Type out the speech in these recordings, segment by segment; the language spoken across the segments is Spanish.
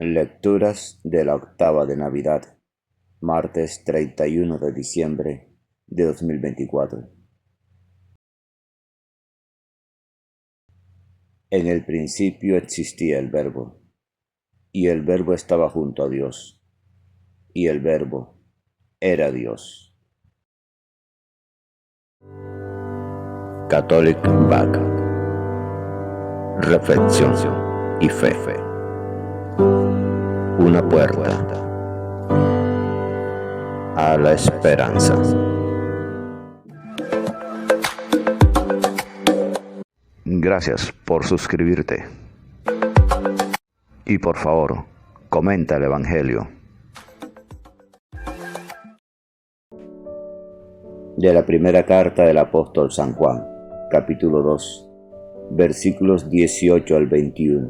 Lecturas de la octava de Navidad, martes 31 de diciembre de 2024. En el principio existía el Verbo, y el Verbo estaba junto a Dios, y el Verbo era Dios. Catholic Back. Reflexión y fe. Una puerta a la esperanza. Gracias por suscribirte. Y por favor, comenta el Evangelio. De la primera carta del apóstol San Juan, capítulo 2, versículos 18 al 21.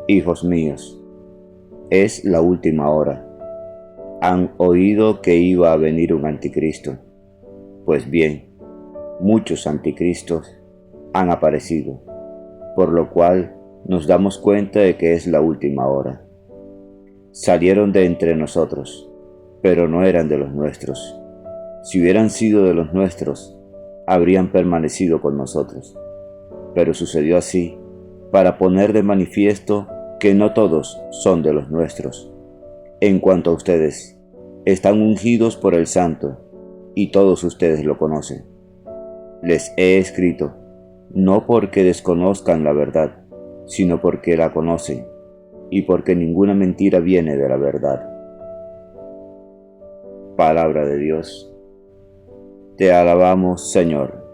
Hijos míos, es la última hora. Han oído que iba a venir un anticristo. Pues bien, muchos anticristos han aparecido, por lo cual nos damos cuenta de que es la última hora. Salieron de entre nosotros, pero no eran de los nuestros. Si hubieran sido de los nuestros, habrían permanecido con nosotros. Pero sucedió así para poner de manifiesto que no todos son de los nuestros. En cuanto a ustedes, están ungidos por el Santo, y todos ustedes lo conocen. Les he escrito, no porque desconozcan la verdad, sino porque la conocen, y porque ninguna mentira viene de la verdad. Palabra de Dios. Te alabamos, Señor.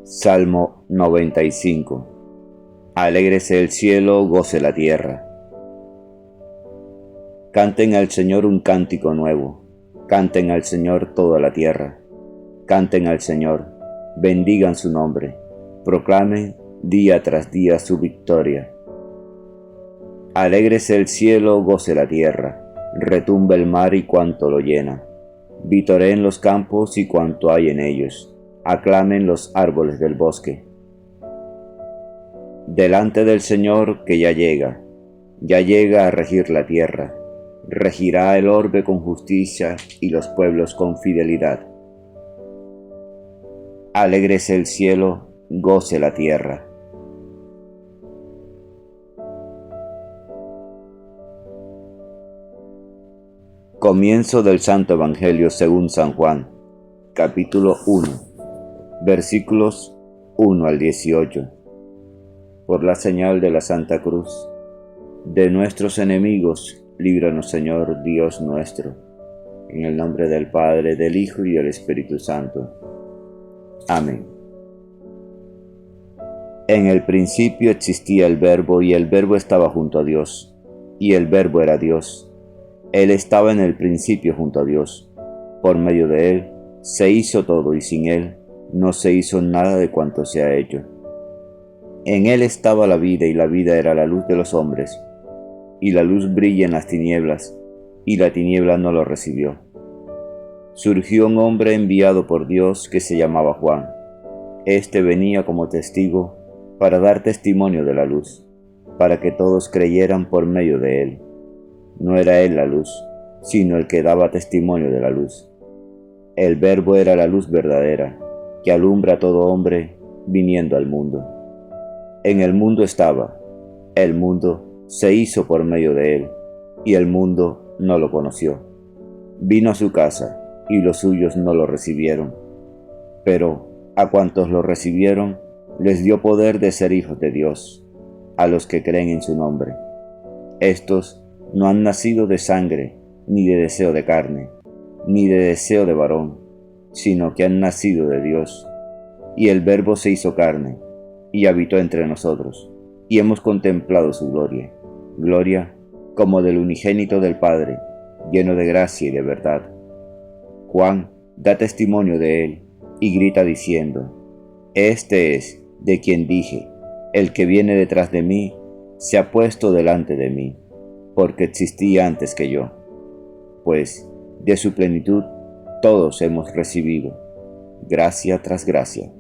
Salmo 95. Alégrese el cielo, goce la tierra. Canten al Señor un cántico nuevo, canten al Señor toda la tierra. Canten al Señor, bendigan su nombre, proclamen día tras día su victoria. Alégrese el cielo, goce la tierra, retumbe el mar y cuanto lo llena. Vitoreen los campos y cuanto hay en ellos. Aclamen los árboles del bosque. Delante del Señor que ya llega a regir la tierra. Regirá el orbe con justicia y los pueblos con fidelidad. Alégrese el cielo, goce la tierra. Comienzo del Santo Evangelio según San Juan, capítulo 1, versículos 1 al 18. Por la señal de la Santa Cruz, de nuestros enemigos, líbranos, Señor Dios nuestro, en el nombre del Padre, del Hijo y del Espíritu Santo. Amén. En el principio existía el Verbo, y el Verbo estaba junto a Dios, y el Verbo era Dios. Él estaba en el principio junto a Dios. Por medio de Él se hizo todo, y sin Él no se hizo nada de cuanto se ha hecho. En Él estaba la vida, y la vida era la luz de los hombres. Y la luz brilla en las tinieblas, y la tiniebla no lo recibió. Surgió un hombre enviado por Dios que se llamaba Juan. Este venía como testigo para dar testimonio de la luz, para que todos creyeran por medio de él. No era él la luz, sino el que daba testimonio de la luz. El Verbo era la luz verdadera, que alumbra a todo hombre viniendo al mundo. En el mundo estaba, el mundo se hizo por medio de él, y el mundo no lo conoció. Vino a su casa, y los suyos no lo recibieron. Pero a cuantos lo recibieron, les dio poder de ser hijos de Dios, a los que creen en su nombre. Estos no han nacido de sangre, ni de deseo de carne, ni de deseo de varón, sino que han nacido de Dios. Y el Verbo se hizo carne, y habitó entre nosotros, y hemos contemplado su gloria, gloria como del unigénito del Padre, lleno de gracia y de verdad. Juan da testimonio de él, y grita diciendo, Este es de quien dije, el que viene detrás de mí, se ha puesto delante de mí, porque existía antes que yo, pues de su plenitud todos hemos recibido, gracia tras gracia,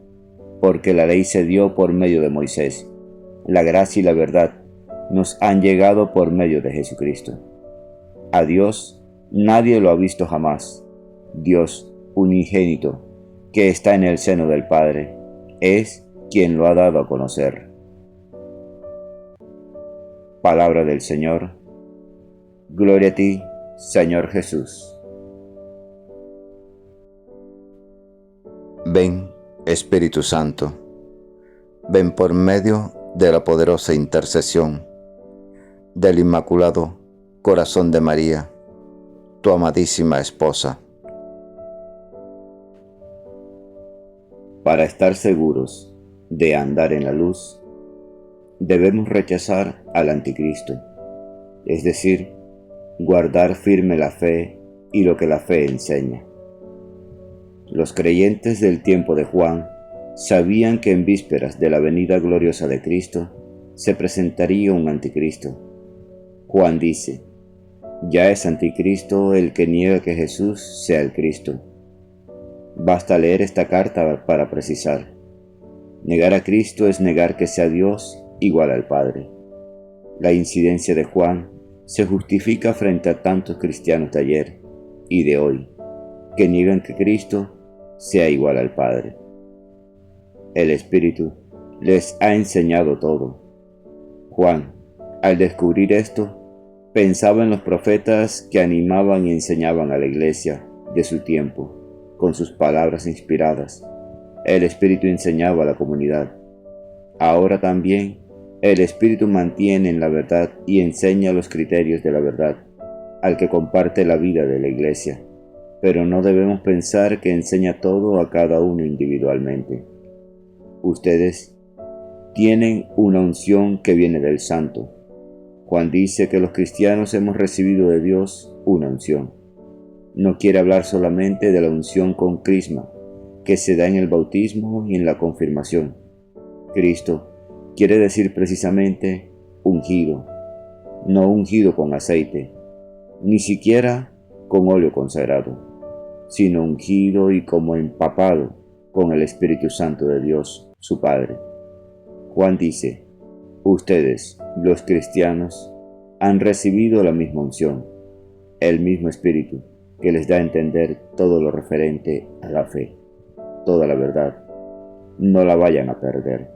porque la ley se dio por medio de Moisés, la gracia y la verdad nos han llegado por medio de Jesucristo. A Dios nadie lo ha visto jamás. Dios unigénito, que está en el seno del Padre, es quien lo ha dado a conocer. Palabra del Señor. Gloria a ti, Señor Jesús. Ven, Espíritu Santo, ven por medio de la poderosa intercesión del Inmaculado Corazón de María, tu amadísima esposa. Para estar seguros de andar en la luz, debemos rechazar al anticristo, es decir, guardar firme la fe y lo que la fe enseña. Los creyentes del tiempo de Juan sabían que en vísperas de la venida gloriosa de Cristo se presentaría un anticristo. Juan dice: ya es anticristo el que niega que Jesús sea el Cristo. Basta leer esta carta para precisar. Negar a Cristo es negar que sea Dios igual al Padre. La incidencia de Juan se justifica frente a tantos cristianos de ayer y de hoy que niegan que Cristo sea igual al Padre. El Espíritu les ha enseñado todo. Juan, al descubrir esto, pensaba en los profetas que animaban y enseñaban a la iglesia de su tiempo con sus palabras inspiradas. El Espíritu enseñaba a la comunidad. Ahora también el Espíritu mantiene en la verdad y enseña los criterios de la verdad al que comparte la vida de la iglesia, pero no debemos pensar que enseña todo a cada uno individualmente. Ustedes tienen una unción que viene del Santo. Juan dice que los cristianos hemos recibido de Dios una unción. No quiere hablar solamente de la unción con crisma, que se da en el bautismo y en la confirmación. Cristo quiere decir precisamente ungido, no ungido con aceite, ni siquiera con óleo consagrado, sino ungido y como empapado con el Espíritu Santo de Dios, su Padre. Juan dice: ustedes, los cristianos, han recibido la misma unción, el mismo Espíritu, que les da a entender todo lo referente a la fe, toda la verdad. No la vayan a perder.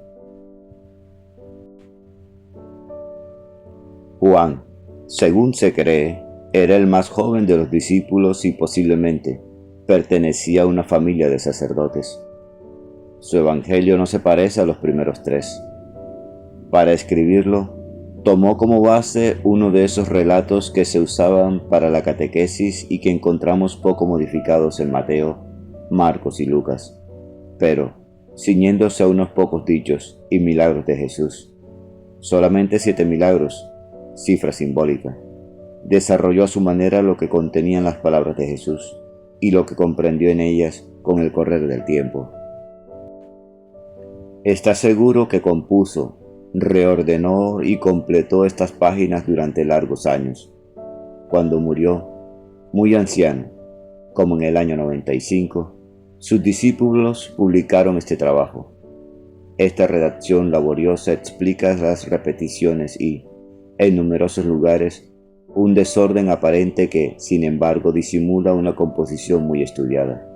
Juan, según se cree, era el más joven de los discípulos y posiblemente pertenecía a una familia de sacerdotes. Su evangelio no se parece a los primeros tres. Para escribirlo, tomó como base uno de esos relatos que se usaban para la catequesis y que encontramos poco modificados en Mateo, Marcos y Lucas, pero ciñéndose a unos pocos dichos y milagros de Jesús. Solamente 7 milagros, cifra simbólica. Desarrolló a su manera lo que contenían las palabras de Jesús y lo que comprendió en ellas con el correr del tiempo. Está seguro que compuso, reordenó y completó estas páginas durante largos años. Cuando murió, muy anciano, como en el año 95, sus discípulos publicaron este trabajo. Esta redacción laboriosa explica las repeticiones y, en numerosos lugares, un desorden aparente que, sin embargo, disimula una composición muy estudiada.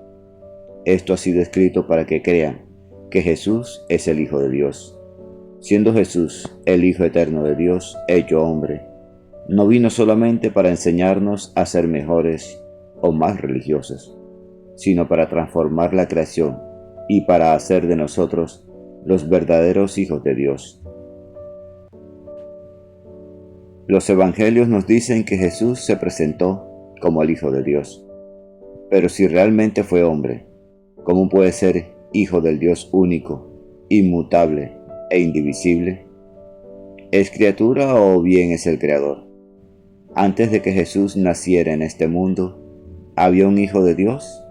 Esto ha sido escrito para que crean que Jesús es el Hijo de Dios. Siendo Jesús el Hijo eterno de Dios, hecho hombre, no vino solamente para enseñarnos a ser mejores o más religiosos, sino para transformar la creación y para hacer de nosotros los verdaderos hijos de Dios. Los evangelios nos dicen que Jesús se presentó como el Hijo de Dios. Pero si realmente fue hombre, ¿cómo puede ser Hijo del Dios único, inmutable e indivisible? ¿Es criatura o bien es el Creador? Antes de que Jesús naciera en este mundo, ¿había un Hijo de Dios?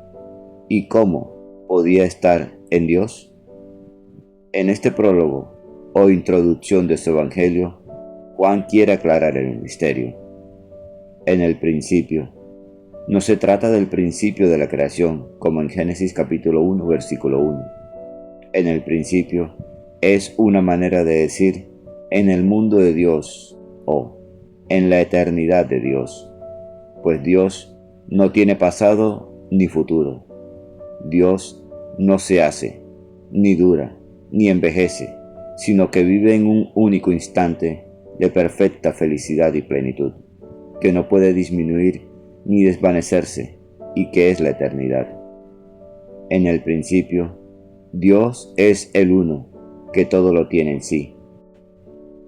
¿Y cómo podía estar en Dios? En este prólogo o introducción de su evangelio, Juan quiere aclarar el misterio. En el principio, No se trata del principio de la creación, como en Génesis capítulo 1, versículo 1. En el principio es una manera de decir en el mundo de Dios o en la eternidad de Dios, pues Dios no tiene pasado ni futuro. Dios no se hace, ni dura, ni envejece, sino que vive en un único instante de perfecta felicidad y plenitud, que no puede disminuir ni desvanecerse, y que es la eternidad. En el principio, Dios es el uno, que todo lo tiene en sí,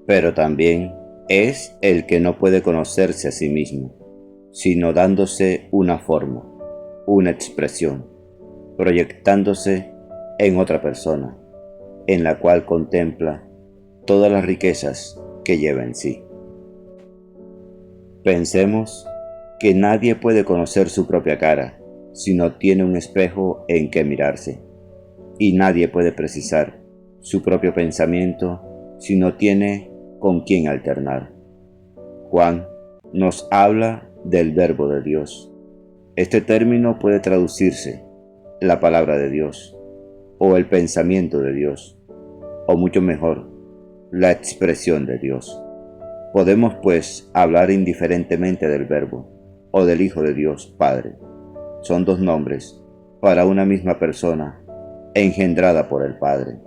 pero también es el que no puede conocerse a sí mismo, sino dándose una forma, una expresión, proyectándose en otra persona, en la cual contempla todas las riquezas que lleva en sí. Pensemos que nadie puede conocer su propia cara si no tiene un espejo en que mirarse, y nadie puede precisar su propio pensamiento si no tiene con quién alternar. Juan nos habla del Verbo de Dios. Este término puede traducirse la palabra de Dios, o el pensamiento de Dios, o mucho mejor, la expresión de Dios. Podemos pues hablar indiferentemente del Verbo o del Hijo de Dios Padre. Son dos nombres para una misma persona engendrada por el Padre.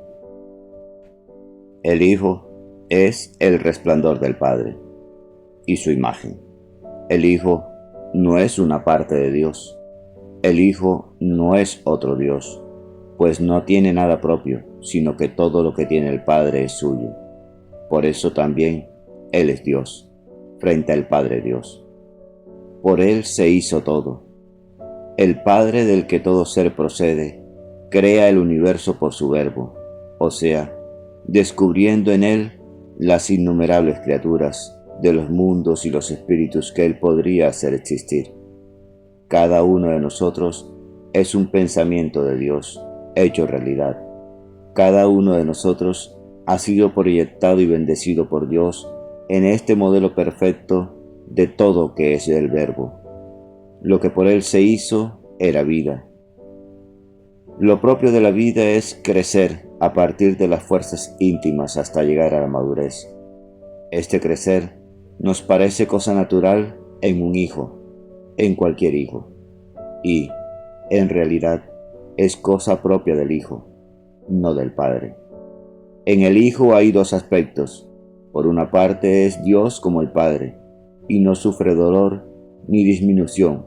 El Hijo es el resplandor del Padre y su imagen. El Hijo no es una parte de Dios. El Hijo no es otro Dios, pues no tiene nada propio, sino que todo lo que tiene el Padre es suyo. Por eso también Él es Dios, frente al Padre Dios. Por Él se hizo todo. El Padre del que todo ser procede, crea el universo por su verbo, o sea, descubriendo en Él las innumerables criaturas de los mundos y los espíritus que Él podría hacer existir. Cada uno de nosotros es un pensamiento de Dios, hecho realidad. Cada uno de nosotros ha sido proyectado y bendecido por Dios en este modelo perfecto de todo que es el Verbo. Lo que por Él se hizo era vida. Lo propio de la vida es crecer a partir de las fuerzas íntimas hasta llegar a la madurez. Este crecer nos parece cosa natural en un hijo, en cualquier hijo, y, en realidad, es cosa propia del Hijo, no del Padre. En el Hijo hay dos aspectos. Por una parte es Dios como el Padre, y no sufre dolor ni disminución,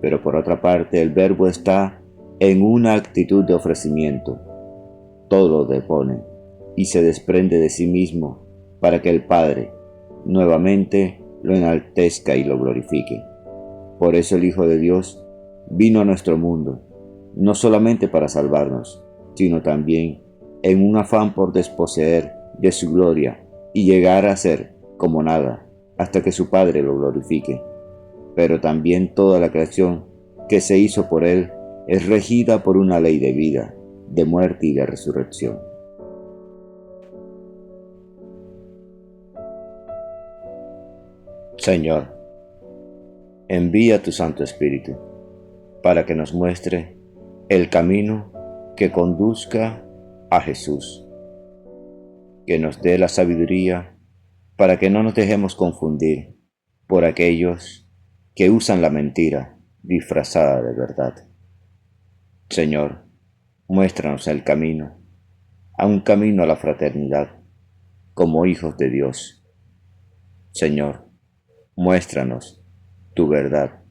pero por otra parte el Verbo está en una actitud de ofrecimiento. Todo lo depone y se desprende de sí mismo para que el Padre nuevamente lo enaltezca y lo glorifique. Por eso el Hijo de Dios vino a nuestro mundo, no solamente para salvarnos, sino también en un afán por desposeer de su gloria y llegar a ser como nada, hasta que su Padre lo glorifique. Pero también toda la creación que se hizo por Él es regida por una ley de vida, de muerte y de resurrección. Señor, envía tu Santo Espíritu para que nos muestre el camino que conduzca a Jesús, que nos dé la sabiduría para que no nos dejemos confundir por aquellos que usan la mentira disfrazada de verdad. Señor, muéstranos el camino, a un camino a la fraternidad, como hijos de Dios. Señor, muéstranos tu verdad.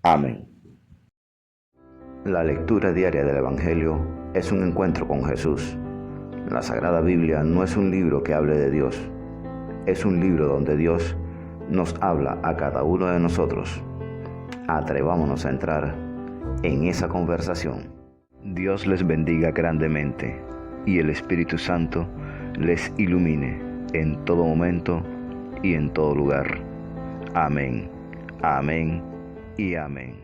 Amén. La lectura diaria del Evangelio es un encuentro con Jesús. La Sagrada Biblia no es un libro que hable de Dios, es un libro donde Dios nos habla a cada uno de nosotros. Atrevámonos a entrar en esa conversación. Dios les bendiga grandemente y el Espíritu Santo les ilumine en todo momento y en todo lugar. Amén, amén y amén.